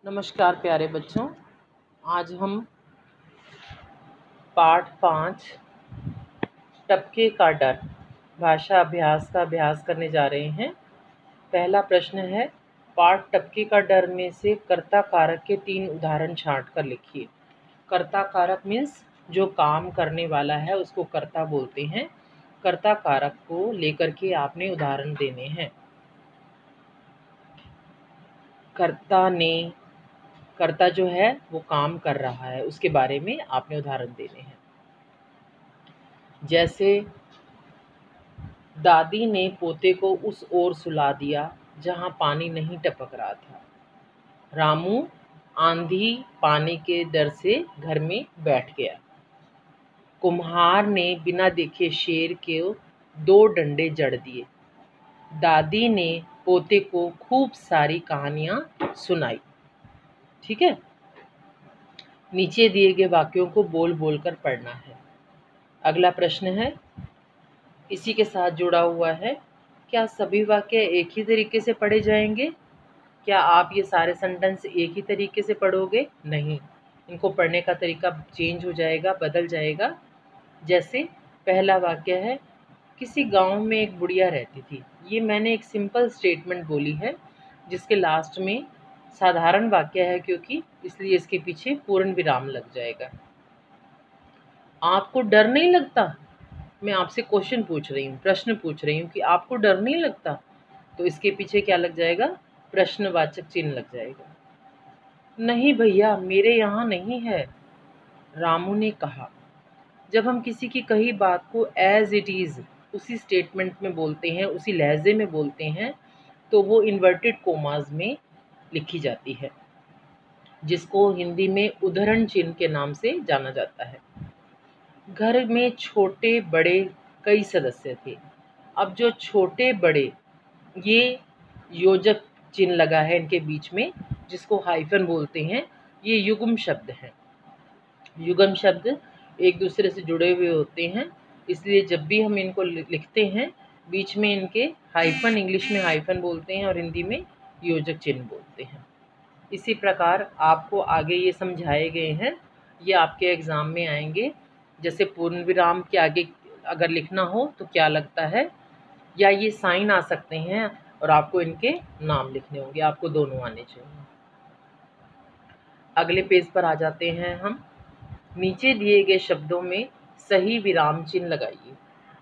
नमस्कार प्यारे बच्चों। आज हम पाठ 5 टपके का डर भाषा अभ्यास का अभ्यास करने जा रहे हैं। पहला प्रश्न है, पाठ टपके का डर में से कर्ता कारक के 3 उदाहरण छांट कर लिखिए। कर्ता कारक मीन्स जो काम करने वाला है उसको कर्ता बोलते हैं। कर्ता कारक को लेकर के आपने उदाहरण देने हैं। कर्ता जो है वो काम कर रहा है, उसके बारे में आपने उदाहरण देने हैं। जैसे दादी ने पोते को उस ओर सुला दिया जहां पानी नहीं टपक रहा था। रामू आंधी पानी के डर से घर में बैठ गया। कुम्हार ने बिना देखे शेर के 2 डंडे जड़ दिए। दादी ने पोते को खूब सारी कहानियां सुनाई। ठीक है, नीचे दिए गए वाक्यों को बोल बोल कर पढ़ना है। अगला प्रश्न है, इसी के साथ जुड़ा हुआ है, क्या सभी वाक्य एक ही तरीके से पढ़े जाएंगे? क्या आप ये सारे सेंटेंस एक ही तरीके से पढ़ोगे? नहीं, इनको पढ़ने का तरीका चेंज हो जाएगा, बदल जाएगा। जैसे पहला वाक्य है, किसी गांव में एक बुढ़िया रहती थी। ये मैंने एक सिंपल स्टेटमेंट बोली है जिसके लास्ट में साधारण वाक्य है, क्योंकि इसलिए इसके पीछे पूर्ण विराम लग जाएगा। आपको डर नहीं लगता? मैं आपसे क्वेश्चन पूछ रही हूँ, प्रश्न पूछ रही हूँ कि आपको डर नहीं लगता? तो इसके पीछे क्या लग जाएगा? प्रश्नवाचक चिन्ह लग जाएगा। नहीं भैया, मेरे यहाँ नहीं है, रामू ने कहा। जब हम किसी की कही बात को एज इट इज़ उसी स्टेटमेंट में बोलते हैं, उसी लहजे में बोलते हैं, तो वो इन्वर्टेड कोमास में लिखी जाती है, जिसको हिंदी में उद्धरण चिन्ह के नाम से जाना जाता है। घर में छोटे बड़े कई सदस्य थे। अब जो छोटे बड़े, ये योजक चिन्ह लगा है इनके बीच में, जिसको हाइफन बोलते हैं, ये युग्म शब्द हैं। युग्म शब्द एक दूसरे से जुड़े हुए होते हैं, इसलिए जब भी हम इनको लिखते हैं बीच में इनके हाइफन, इंग्लिश में हाइफन बोलते हैं और हिंदी में योजक चिन्ह बोलते हैं। इसी प्रकार आपको आगे ये समझाए गए हैं, ये आपके एग्ज़ाम में आएंगे। जैसे पूर्ण विराम के आगे अगर लिखना हो तो क्या लगता है, या ये साइन आ सकते हैं और आपको इनके नाम लिखने होंगे, आपको दोनों आने चाहिए। अगले पेज पर आ जाते हैं हम। नीचे दिए गए शब्दों में सही विराम चिन्ह लगाइए।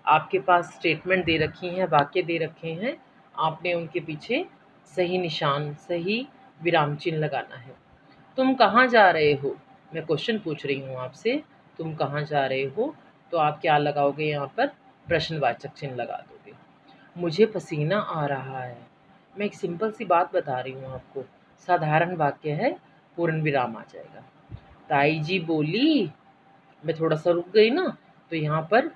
आपके पास स्टेटमेंट दे रखी हैं, वाक्य दे रखे हैं, आपने उनके पीछे सही निशान, सही विराम चिन्ह लगाना है। तुम कहाँ जा रहे हो? मैं क्वेश्चन पूछ रही हूँ आपसे, तुम कहाँ जा रहे हो? तो आप क्या लगाओगे यहाँ पर? प्रश्नवाचक चिन्ह लगा दोगे। मुझे पसीना आ रहा है। मैं एक सिंपल सी बात बता रही हूँ आपको, साधारण वाक्य है, पूर्ण विराम आ जाएगा। ताई जी बोली, मैं थोड़ा सा रुक गई ना, तो यहाँ पर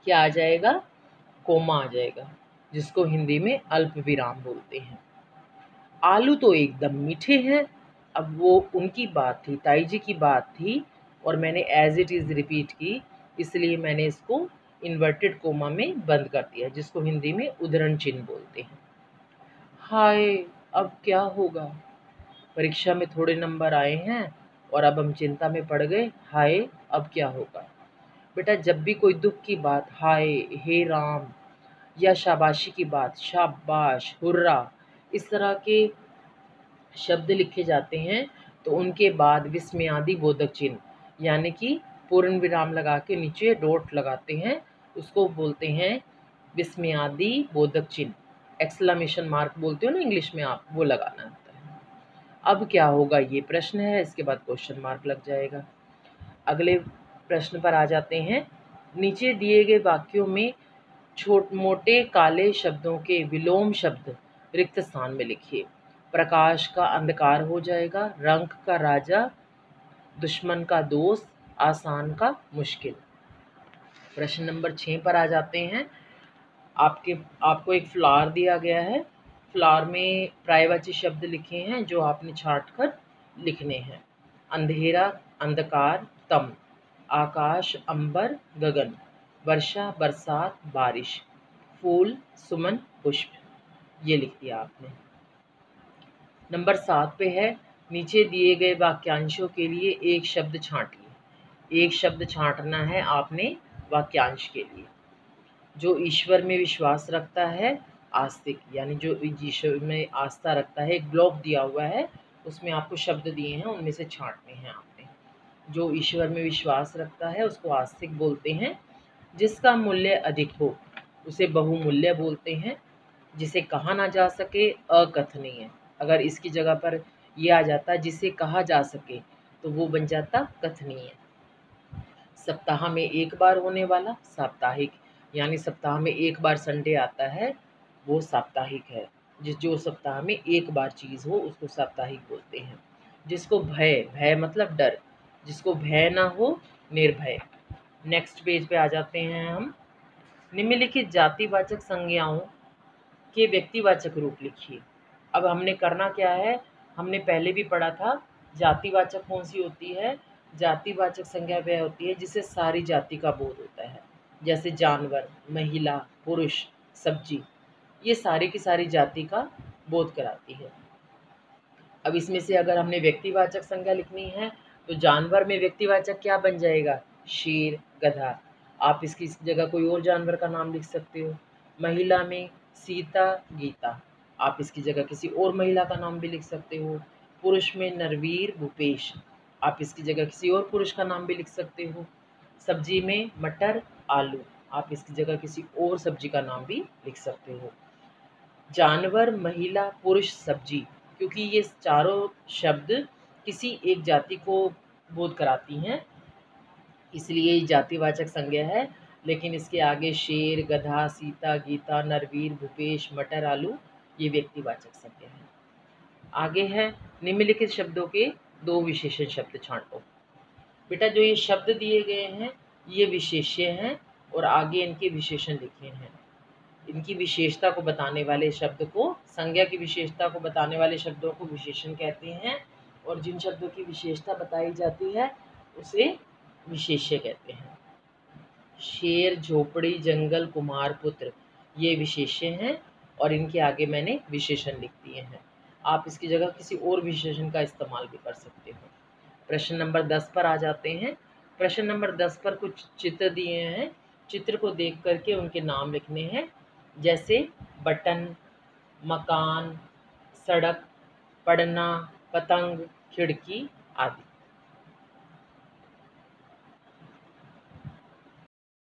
क्या आ जाएगा? कोमा आ जाएगा, जिसको हिंदी में अल्प विराम बोलते हैं। आलू तो एकदम मीठे हैं। अब वो उनकी बात थी, ताई जी की बात थी, और मैंने एज इट इज़ रिपीट की, इसलिए मैंने इसको इन्वर्टेड कोमा में बंद कर दिया, जिसको हिंदी में उद्धरण चिन्ह बोलते हैं। हाय, अब क्या होगा? परीक्षा में थोड़े नंबर आए हैं और अब हम चिंता में पड़ गए। हाय, अब क्या होगा? बेटा, जब भी कोई दुख की बात, हाय, हे राम, या शाबाशी की बात, शाबाश, हुर्रा, इस तरह के शब्द लिखे जाते हैं, तो उनके बाद विस्मयादि बोधक चिन्ह यानी कि पूर्ण विराम लगा के नीचे डॉट लगाते हैं, उसको बोलते हैं विस्मयादि बोधक चिन्ह। एक्सक्लेमेशन मार्क बोलते हो ना इंग्लिश में आप, वो लगाना होता है। अब क्या होगा, ये प्रश्न है, इसके बाद क्वेश्चन मार्क लग जाएगा। अगले प्रश्न पर आ जाते हैं। नीचे दिए गए वाक्यों में मोटे काले शब्दों के विलोम शब्द रिक्त स्थान में लिखिए। प्रकाश का अंधकार हो जाएगा, रंग का राजा, दुश्मन का दोस्त, आसान का मुश्किल। प्रश्न नंबर 6 पर आ जाते हैं। आपको एक फ्लावर दिया गया है, फ्लावर में पर्यायवाची शब्द लिखे हैं जो आपने छांट कर लिखने हैं। अंधेरा, अंधकार, तम, आकाश, अंबर, गगन, वर्षा, बरसात, बारिश, फूल, सुमन, पुष्प, ये लिख दिया आपने। नंबर 7 पे है, नीचे दिए गए वाक्यांशों के लिए एक शब्द छांटिए। एक शब्द छांटना है आपने वाक्यांश के लिए। जो ईश्वर में विश्वास रखता है, आस्तिक, यानी जो ईश्वर में आस्था रखता है, एक ब्लॉक दिया हुआ है, उसमें आपको शब्द दिए हैं, उनमें से छांटने हैं आपने। जो ईश्वर में विश्वास रखता है उसको आस्तिक बोलते हैं। जिसका मूल्य अधिक हो उसे बहुमूल्य बोलते हैं। जिसे कहा ना जा सके, अकथनीय। अगर इसकी जगह पर ये आ जाता जिसे कहा जा सके तो वो बन जाता कथनीय। सप्ताह में एक बार होने वाला, साप्ताहिक, यानी सप्ताह में एक बार संडे आता है, वो साप्ताहिक है। जो सप्ताह में एक बार चीज़ हो उसको साप्ताहिक बोलते हैं। जिसको भय, भय मतलब डर, जिसको भय ना हो, निर्भय। नेक्स्ट पेज पे आ जाते हैं हम। निम्नलिखित जातिवाचक संज्ञाओं के व्यक्तिवाचक रूप लिखिए। अब हमने करना क्या है, हमने पहले भी पढ़ा था, जातिवाचक कौन सी होती है। जातिवाचक संज्ञा वह होती है जिसे सारी जाति का बोध होता है। जैसे जानवर, महिला, पुरुष, सब्जी, ये सारी की सारी जाति का बोध कराती है। अब इसमें से अगर हमने व्यक्तिवाचक संज्ञा लिखनी है तो जानवर में व्यक्तिवाचक क्या बन जाएगा, शेर, गधा। आप इसकी जगह कोई और जानवर का नाम लिख सकते हो। महिला में सीता, गीता, आप इसकी जगह किसी और महिला का नाम भी लिख सकते हो। पुरुष में नरवीर, भूपेश, आप इसकी जगह किसी और पुरुष का नाम भी लिख सकते हो। सब्जी में मटर, आलू, आप इसकी जगह किसी और सब्जी का नाम भी लिख सकते हो। जानवर, महिला, पुरुष, सब्जी, क्योंकि ये चारों शब्द किसी एक जाति को बोध कराती हैं, इसलिए ये जातिवाचक संज्ञा है। लेकिन इसके आगे शेर, गधा, सीता, गीता, नरवीर, भूपेश, मटर, आलू, ये व्यक्तिवाचक संज्ञा है। आगे है, निम्नलिखित शब्दों के दो विशेषण शब्द छांटो। बेटा जो ये शब्द दिए गए हैं ये विशेष्य हैं और आगे इनके विशेषण लिखे हैं। इनकी विशेषता को बताने वाले शब्द को, संज्ञा की विशेषता को बताने वाले शब्दों को विशेषण कहते हैं, और जिन शब्दों की विशेषता बताई जाती है उसे विशेष्य कहते हैं। शेर, झोपड़ी, जंगल, कुमार, पुत्र, ये विशेष्य हैं और इनके आगे मैंने विशेषण लिख दिए हैं। आप इसकी जगह किसी और विशेषण का इस्तेमाल भी कर सकते हो। प्रश्न नंबर 10 पर आ जाते हैं। प्रश्न नंबर 10 पर कुछ चित्र दिए हैं। चित्र को देख करके उनके नाम लिखने हैं, जैसे बटन, मकान, सड़क, पढ़ना, पतंग, खिड़की आदि।